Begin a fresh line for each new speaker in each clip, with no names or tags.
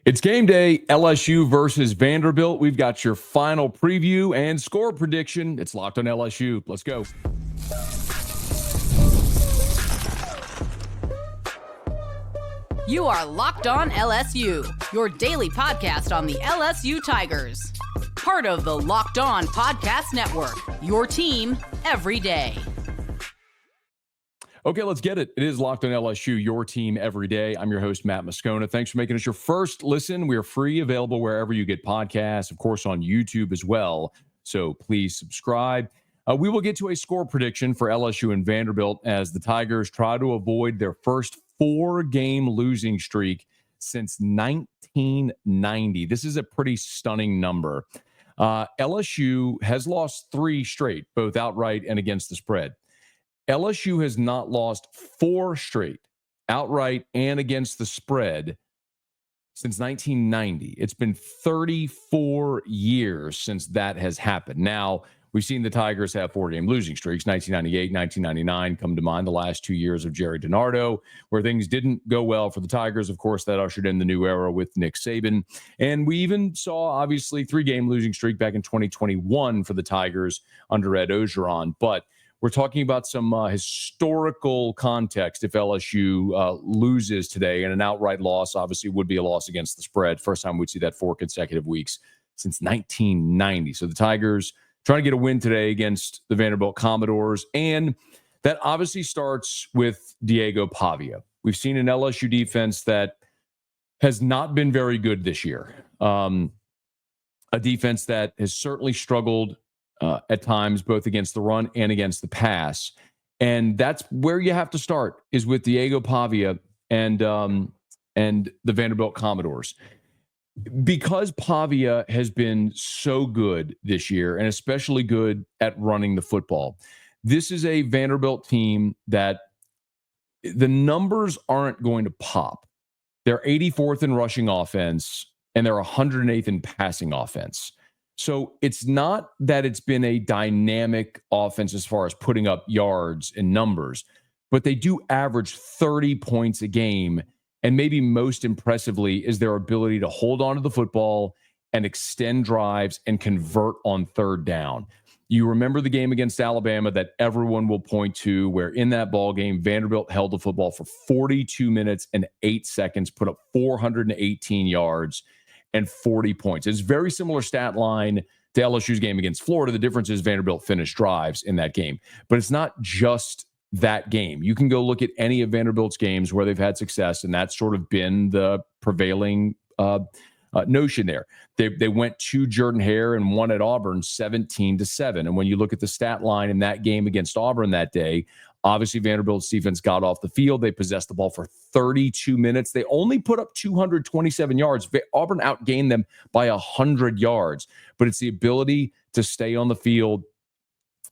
It's game day, LSU versus Vanderbilt. We've got your final preview and score prediction. It's Locked on LSU. Let's go.
You are Locked on LSU, your daily podcast on the LSU Tigers. Part of the Locked On Podcast Network, your team every day.
Okay, let's get it. It is Locked on LSU, your team every day. I'm your host, Matt Moscona. Thanks for making us your first listen. We are free, available wherever you get podcasts, of course, on YouTube as well. So please subscribe. We will get to a score prediction for LSU and Vanderbilt as the Tigers try to avoid their first 4-game losing streak since 1990. This is a pretty stunning number. LSU has lost 3 straight, both outright and against the spread. LSU has not lost 4 straight, outright and against the spread, since 1990. It's been 34 years since that has happened. Now, we've seen the Tigers have 4-game losing streaks. 1998, 1999 come to mind, the last 2 years of Jerry DiNardo, where things didn't go well for the Tigers. Of course, that ushered in the new era with Nick Saban. And we even saw, obviously, 3-game losing streak back in 2021 for the Tigers under Ed Ogeron. But we're talking about some historical context if LSU loses today, and an outright loss obviously would be a loss against the spread. First time we'd see that 4 consecutive weeks since 1990. So the Tigers trying to get a win today against the Vanderbilt Commodores, and that obviously starts with Diego Pavia. We've seen an LSU defense that has not been very good this year. A defense that has certainly struggled at times, both against the run and against the pass. And that's where you have to start, is with Diego Pavia and the Vanderbilt Commodores. Because Pavia has been so good this year, and especially good at running the football, this is a Vanderbilt team that the numbers aren't going to pop. They're 84th in rushing offense, and they're 108th in passing offense. So it's not that it's been a dynamic offense as far as putting up yards and numbers, but they do average 30 points a game. And maybe most impressively is their ability to hold on to the football and extend drives and convert on third down. You remember the game against Alabama that everyone will point to, where in that ball game, Vanderbilt held the football for 42 minutes and 8 seconds, put up 418 yards and 40 points. It's a very similar stat line to LSU's game against Florida. The difference is Vanderbilt finished drives in that game. But it's not just that game. You can go look at any of Vanderbilt's games where they've had success, and that's sort of been the prevailing notion there. They went to Jordan-Hare and won at Auburn 17-7. And when you look at the stat line in that game against Auburn that day, obviously Vanderbilt's defense got off the field. They possessed the ball for 32 minutes. They only put up 227 yards. Auburn outgained them by 100 yards. But it's the ability to stay on the field.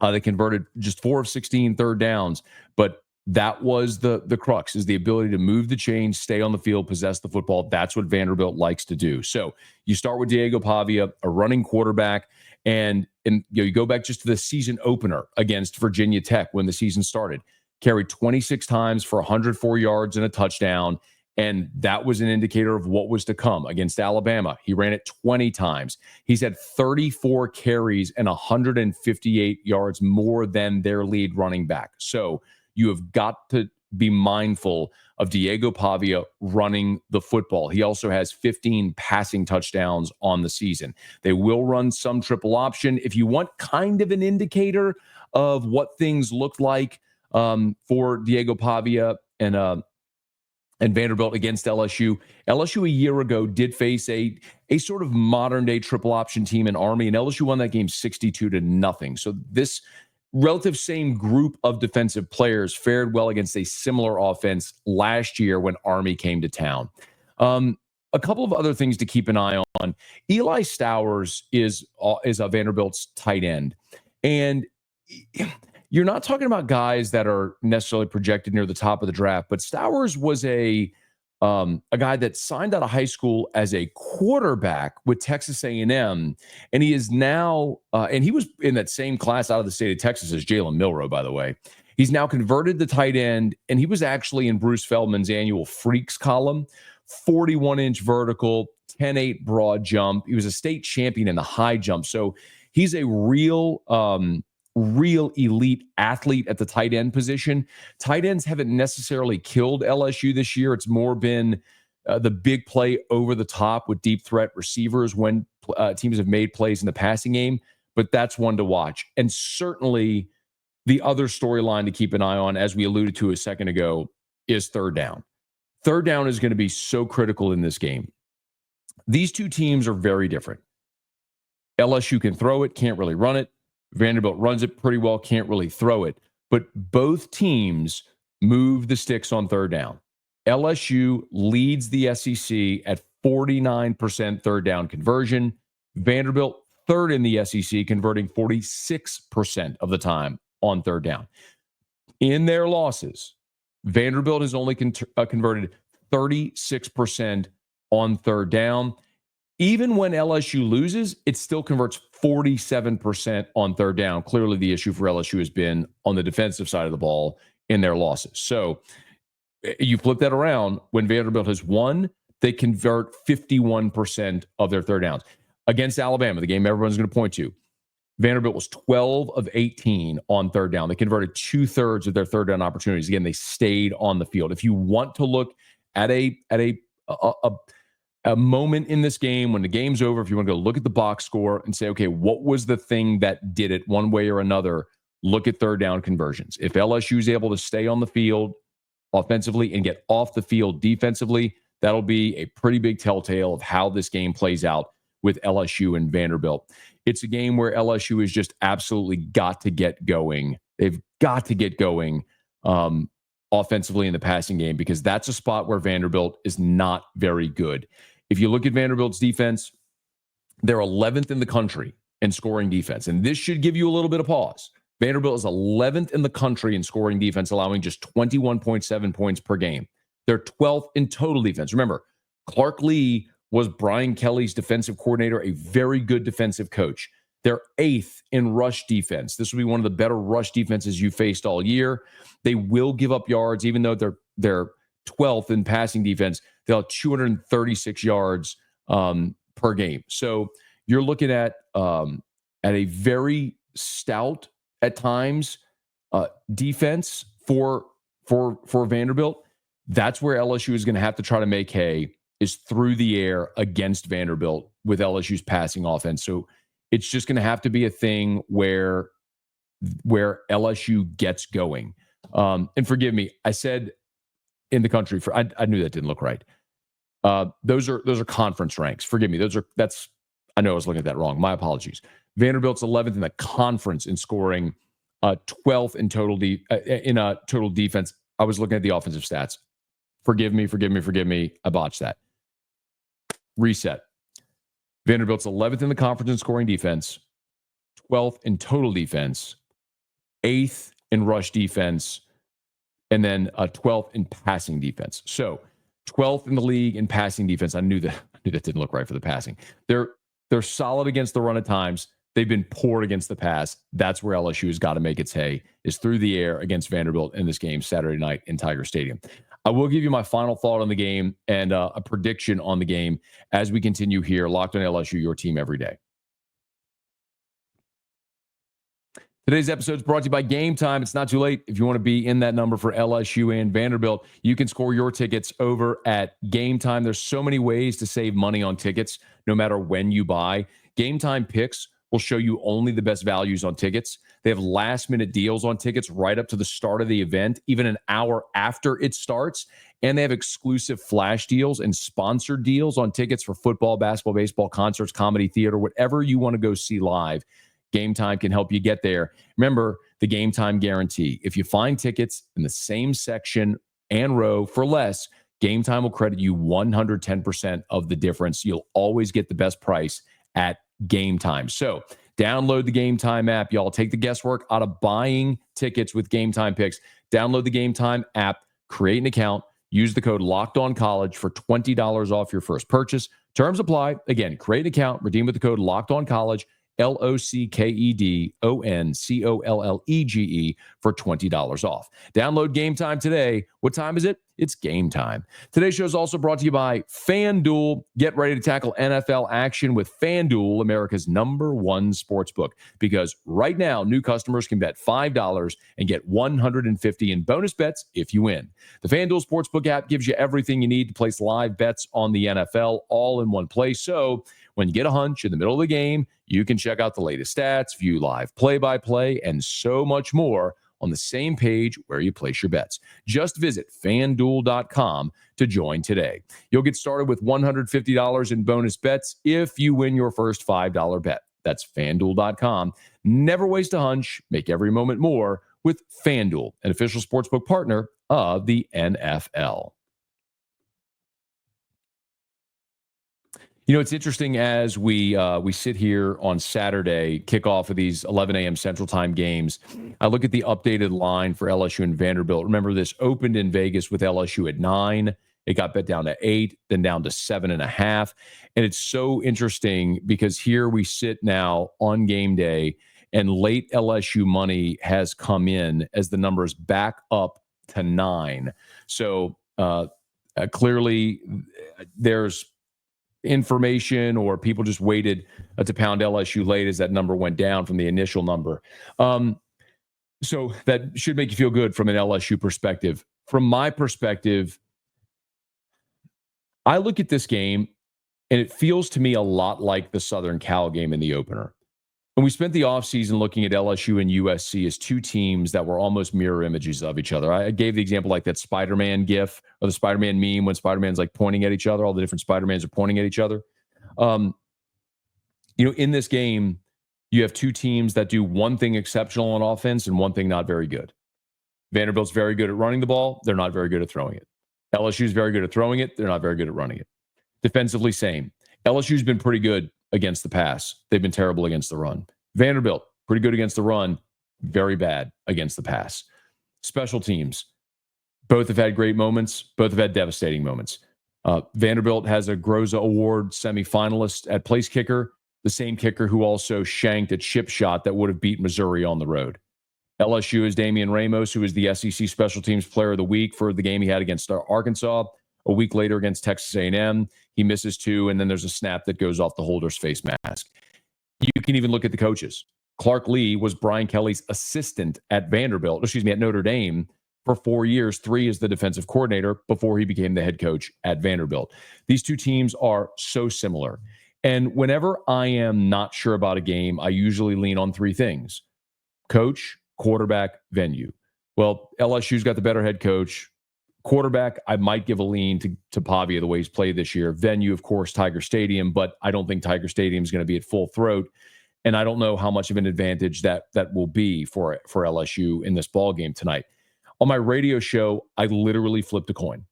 They converted just 4 of 16 third downs. But that was the crux, is the ability to move the chains, stay on the field, possess the football. That's what Vanderbilt likes to do. So you start with Diego Pavia, a running quarterback, and you go back just to the season opener against Virginia Tech when the season started. Carried 26 times for 104 yards and a touchdown, and that was an indicator of what was to come. Against Alabama, he ran it 20 times. He's had 34 carries and 158 yards more than their lead running back. So you have got to be mindful of Diego Pavia running the football. He also has 15 passing touchdowns on the season. They will run some triple option. If you want kind of an indicator of what things look like for Diego Pavia and Vanderbilt against LSU. LSU a year ago did face a sort of modern day triple option team in Army, and LSU won that game 62-0. So this relative same group of defensive players fared well against a similar offense last year when Army came to town. A couple of other things to keep an eye on. Eli Stowers is a Vanderbilt's tight end. And you're not talking about guys that are necessarily projected near the top of the draft, but Stowers was a guy that signed out of high school as a quarterback with Texas A&M, and he is now, and he was in that same class out of the state of Texas as Jalen Milroe, by the way. He's now converted to tight end, and he was actually in Bruce Feldman's annual Freaks column 41-inch vertical, 10.8 broad jump. He was a state champion in the high jump. So he's a real elite athlete at the tight end position. Tight ends haven't necessarily killed LSU this year. It's more been the big play over the top with deep threat receivers when teams have made plays in the passing game. But that's one to watch. And certainly the other storyline to keep an eye on, as we alluded to a second ago, is third down. Third down is going to be so critical in this game. These two teams are very different. LSU can throw it, can't really run it. Vanderbilt runs it pretty well, can't really throw it. But both teams move the sticks on third down. LSU leads the SEC at 49% third down conversion. Vanderbilt third in the SEC, converting 46% of the time on third down. In their losses, Vanderbilt has only converted 36% on third down. Even when LSU loses, it still converts 47% on third down. Clearly, the issue for LSU has been on the defensive side of the ball in their losses. So you flip that around. When Vanderbilt has won, they convert 51% of their third downs. Against Alabama, the game everyone's going to point to, Vanderbilt was 12 of 18 on third down. They converted 2/3 of their third down opportunities. Again, they stayed on the field. If you want to look at a moment in this game when the game's over, if you want to go look at the box score and say, okay, what was the thing that did it one way or another? Look at third down conversions. If LSU is able to stay on the field offensively and get off the field defensively, that'll be a pretty big telltale of how this game plays out with LSU and Vanderbilt. It's a game where LSU has just absolutely got to get going. They've got to get going offensively in the passing game, because that's a spot where Vanderbilt is not very good. If you look at Vanderbilt's defense, they're 11th in the country in scoring defense. And this should give you a little bit of pause. Vanderbilt is 11th in the country in scoring defense, allowing just 21.7 points per game. They're 12th in total defense. Remember, Clark Lee was Brian Kelly's defensive coordinator, a very good defensive coach. They're 8th in rush defense. This will be one of the better rush defenses you faced all year. They will give up yards, even though they're 12th in passing defense. They'll have 236 yards per game. So you're looking at a very stout at times defense for Vanderbilt. That's where LSU is going to have to try to make hay, is through the air against Vanderbilt with LSU's passing offense. So it's just going to have to be a thing where LSU gets going. And forgive me, I said in the country, I knew that didn't look right. Those are conference ranks. Forgive me. I know I was looking at that wrong. My apologies. Vanderbilt's 11th in the conference in scoring, 12th in total total defense. I was looking at the offensive stats. Forgive me. I botched that. Reset. Vanderbilt's 11th in the conference in scoring defense, 12th in total defense, 8th in rush defense, and then 12th in passing defense. So 12th in the league in passing defense. I knew that didn't look right for the passing. They're solid against the run at times. They've been poor against the pass. That's where LSU has got to make its hay, is through the air against Vanderbilt in this game Saturday night in Tiger Stadium. I will give you my final thought on the game and a prediction on the game as we continue here. Locked on LSU, your team every day. Today's episode is brought to you by Gametime. It's not too late. If you want to be in that number for LSU and Vanderbilt, you can score your tickets over at Gametime. There's so many ways to save money on tickets, no matter when you buy. Gametime picks will show you only the best values on tickets. They have last-minute deals on tickets right up to the start of the event, even an hour after it starts. And they have exclusive flash deals and sponsored deals on tickets for football, basketball, baseball, concerts, comedy, theater, whatever you want to go see live. Gametime can help you get there. Remember the Gametime guarantee. If you find tickets in the same section and row for less, Gametime will credit you 110% of the difference. You'll always get the best price at Gametime. So download the Gametime app. Y'all take the guesswork out of buying tickets with Gametime picks. Download the Gametime app, create an account, use the code LOCKEDONCollege for $20 off your first purchase. Terms apply. Again, create an account, redeem with the code LOCKEDONCollege, LOCKEDONCOLLEGE for $20 off. Download Gametime today. What time is it? It's game time. Today's show is also brought to you by FanDuel. Get ready to tackle NFL action with FanDuel, America's #1 sportsbook. Because right now, new customers can bet $5 and get $150 in bonus bets if you win. The FanDuel Sportsbook app gives you everything you need to place live bets on the NFL all in one place. So when you get a hunch in the middle of the game, you can check out the latest stats, view live play-by-play, and so much more on the same page where you place your bets. Just visit FanDuel.com to join today. You'll get started with $150 in bonus bets if you win your first $5 bet. That's FanDuel.com. Never waste a hunch. Make every moment more with FanDuel, an official sportsbook partner of the NFL. You know, it's interesting as we sit here on Saturday, kickoff of these 11 a.m. Central Time games. I look at the updated line for LSU and Vanderbilt. Remember, this opened in Vegas with LSU at 9. It got bet down to 8, then down to 7.5. And it's so interesting because here we sit now on game day, and late LSU money has come in as the numbers back up to 9. So clearly there's information, or people just waited to pound LSU late as that number went down from the initial number. So that should make you feel good from an LSU perspective. From my perspective, I look at this game and it feels to me a lot like the Southern Cal game in the opener. And we spent the offseason looking at LSU and USC as two teams that were almost mirror images of each other. I gave the example like that Spider-Man gif or the Spider-Man meme when Spider-Man's like pointing at each other. All the different Spider-Mans are pointing at each other. In this game, you have two teams that do one thing exceptional on offense and one thing not very good. Vanderbilt's very good at running the ball. They're not very good at throwing it. LSU's very good at throwing it. They're not very good at running it. Defensively, same. LSU's been pretty good against the pass. They've been terrible against the run. Vanderbilt, pretty good against the run, very bad against the pass. Special teams, both have had great moments, both have had devastating moments. Vanderbilt has a Groza Award semifinalist at place kicker, the same kicker who also shanked a chip shot that would have beat Missouri on the road. LSU is Damian Ramos, who is the SEC Special Teams Player of the Week for the game he had against Arkansas. A week later against Texas A&M, he misses 2, and then there's a snap that goes off the holder's face mask. You can even look at the coaches. Clark Lee was Brian Kelly's assistant at at Notre Dame for 4 years, 3 as the defensive coordinator before he became the head coach at Vanderbilt. These two teams are so similar. And whenever I am not sure about a game, I usually lean on 3 things: coach, quarterback, venue. Well, LSU's got the better head coach. Quarterback, I might give a lean to Pavia the way he's played this year. Venue, of course, Tiger Stadium, but I don't think Tiger Stadium is going to be at full throat. And I don't know how much of an advantage that will be for LSU in this ball game tonight. On my radio show, I literally flipped a coin.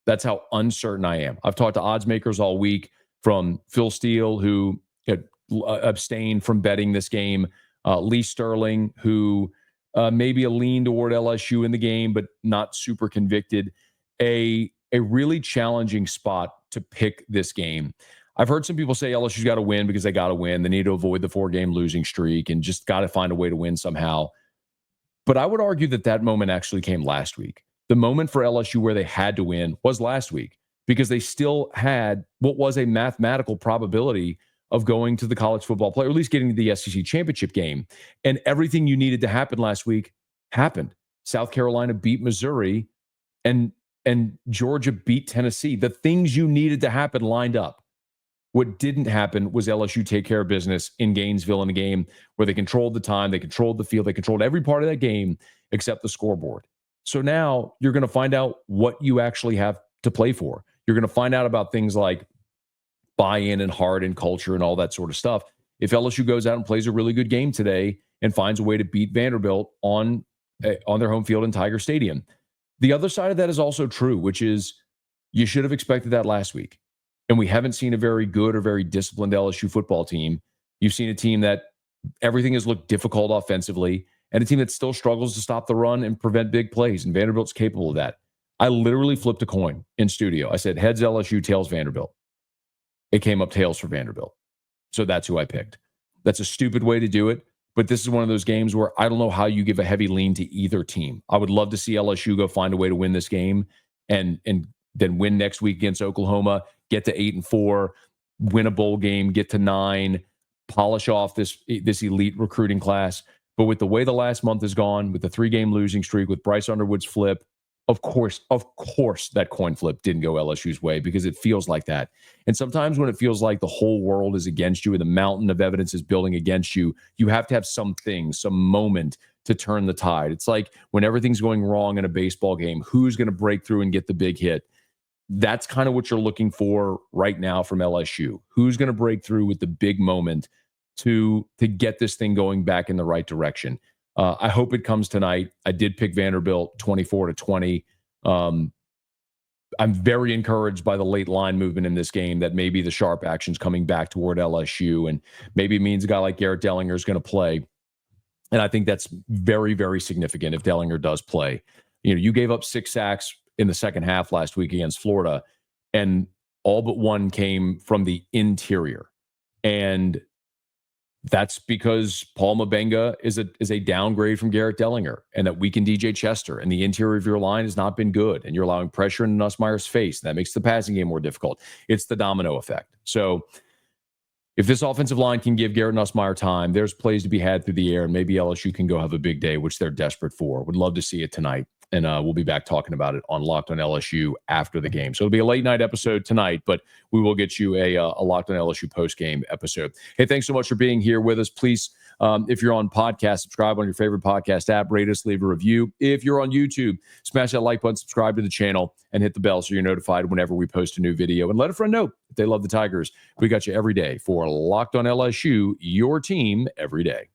That's how uncertain I am. I've talked to odds makers all week, from Phil Steele, who abstained from betting this game, Lee Sterling, who maybe a lean toward LSU in the game, but not super convicted. A really challenging spot to pick this game. I've heard some people say LSU's got to win because they got to win. They need to avoid the 4-game losing streak and just got to find a way to win somehow. But I would argue that moment actually came last week. The moment for LSU where they had to win was last week, because they still had what was a mathematical probability of going to the college football play, or at least getting to the SEC championship game. And everything you needed to happen last week happened. South Carolina beat Missouri, and Georgia beat Tennessee. The things you needed to happen lined up. What didn't happen was LSU take care of business in Gainesville in a game where they controlled the time, they controlled the field, they controlled every part of that game except the scoreboard. So now you're going to find out what you actually have to play for. You're going to find out about things like buy-in and heart and culture and all that sort of stuff. If LSU goes out and plays a really good game today and finds a way to beat Vanderbilt on their home field in Tiger Stadium. The other side of that is also true, which is you should have expected that last week. And we haven't seen a very good or very disciplined LSU football team. You've seen a team that everything has looked difficult offensively, and a team that still struggles to stop the run and prevent big plays. And Vanderbilt's capable of that. I literally flipped a coin in studio. I said, heads LSU, tails Vanderbilt. It came up tails for Vanderbilt. So that's who I picked. That's a stupid way to do it, but this is one of those games where I don't know how you give a heavy lean to either team. I would love to see LSU go find a way to win this game and then win next week against Oklahoma, get to 8-4, win a bowl game, get to 9, polish off this elite recruiting class. But with the way the last month has gone, with the 3-game losing streak, with Bryce Underwood's flip, of course, that coin flip didn't go LSU's way, because it feels like that. And sometimes when it feels like the whole world is against you and the mountain of evidence is building against you, you have to have something, some moment to turn the tide. It's like when everything's going wrong in a baseball game, who's going to break through and get the big hit? That's kind of what you're looking for right now from LSU. Who's going to break through with the big moment to get this thing going back in the right direction? I hope it comes tonight. I did pick Vanderbilt 24-20. I'm very encouraged by the late line movement in this game, that maybe the sharp action's coming back toward LSU, and maybe it means a guy like Garrett Dellinger is going to play. And I think that's very, very significant if Dellinger does play. You know, you gave up 6 sacks in the second half last week against Florida, and all but one came from the interior. And that's because Paul Mabenga is a downgrade from Garrett Dellinger, and that weakened DJ Chester, and the interior of your line has not been good, and you're allowing pressure in Nussmeier's face. That makes the passing game more difficult. It's the domino effect. So if this offensive line can give Garrett Nussmeier time, there's plays to be had through the air, and maybe LSU can go have a big day, which they're desperate for. Would love to see it tonight. And we'll be back talking about it on Locked on LSU after the game. So it'll be a late night episode tonight, but we will get you a Locked on LSU post-game episode. Hey, thanks so much for being here with us. Please, if you're on podcast, subscribe on your favorite podcast app, rate us, leave a review. If you're on YouTube, smash that like button, subscribe to the channel, and hit the bell so you're notified whenever we post a new video. And let a friend know if they love the Tigers. We got you every day for Locked on LSU, your team every day.